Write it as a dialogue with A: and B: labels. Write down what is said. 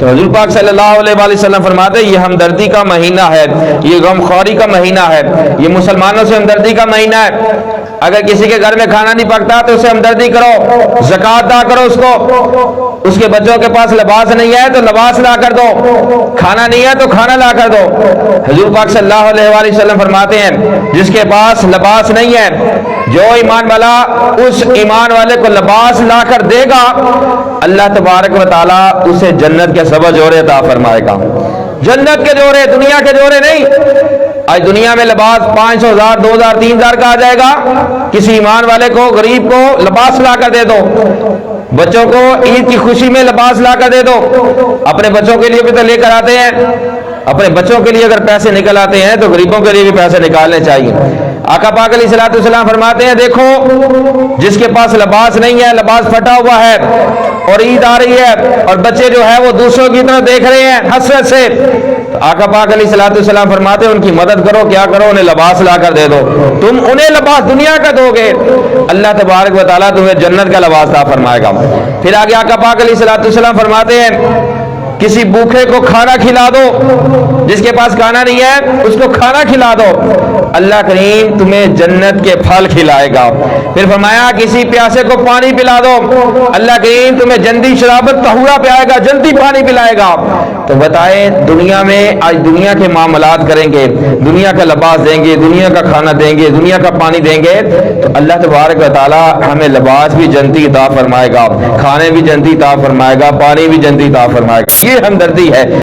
A: تو حضور پاک صلی اللہ علیہ وآلہ وسلم فرماتے ہیں یہ ہمدردی کا مہینہ ہے، یہ غمخواری کا مہینہ ہے، یہ مسلمانوں سے ہمدردی کا مہینہ ہے۔ اگر کسی کے گھر میں کھانا نہیں پکتا تو اسے ہمدردی کرو، زکوٰۃ ادا کرو اس کو، اس کے بچوں کے پاس لباس نہیں ہے تو لباس لا کر دو، کھانا نہیں ہے تو کھانا لا کر دو۔ حضور پاک صلی اللہ علیہ وآلہ وسلم فرماتے ہیں جس کے پاس لباس نہیں ہے، جو ایمان والا اس ایمان والے کو لباس لا کر دے گا، اللہ تبارک و تعالیٰ اسے جنت کے 7 جوڑے عطا فرمائے گا۔ جنت کے جوڑے، دنیا کے جوڑے نہیں۔ آج دنیا میں لباس 500، 1000، 2000، 3000 کا آ جائے گا، کسی ایمان والے کو، غریب کو لباس لا کر دے دو، بچوں کو عید کی خوشی میں لباس لا کر دے دو۔ اپنے بچوں کے لیے بھی تو لے کر آتے ہیں، اپنے بچوں کے لیے اگر پیسے نکل آتے ہیں تو غریبوں کے لیے بھی پیسے نکالنے چاہیے۔ آقا پاک علیہ الصلوۃ والسلام فرماتے ہیں دیکھو جس کے پاس لباس نہیں ہے، لباس پھٹا ہوا ہے اور عید آ رہی ہے اور بچے جو ہے وہ دوسروں کی طرف دیکھ رہے ہیں حسرت سے، تو آقا پاک علیہ الصلوۃ والسلام فرماتے ہیں ان کی مدد کرو، کیا کرو، انہیں لباس لا کر دے دو۔ تم انہیں لباس دنیا کا دو گے، اللہ تبارک و تعالیٰ تمہیں جنت کا لباس عطا فرمائے گا۔ پھر آگے آقا پاک علیہ الصلوۃ والسلام فرماتے ہیں کسی بھوکے کو کھانا کھلا دو، جس کے پاس کھانا نہیں ہے اس کو کھانا کھلا دو، اللہ کریم تمہیں جنت کے پھل کھلائے گا۔ پھر فرمایا کسی پیاسے کو پانی پلا دو، اللہ کریم تمہیں جنتی شرابت طہورا پلائے گا، جنتی پانی پلائے گا۔ تو بتائیں دنیا میں آج دنیا کے معاملات کریں گے، دنیا کا لباس دیں گے، دنیا کا کھانا دیں گے، دنیا کا پانی دیں گے، تو اللہ تبارک و تعالی ہمیں لباس بھی جنتی عطا فرمائے گا، کھانے بھی جنتی عطا فرمائے گا، پانی بھی جنتی عطا فرمائے گا۔ یہ ہمدردی ہے۔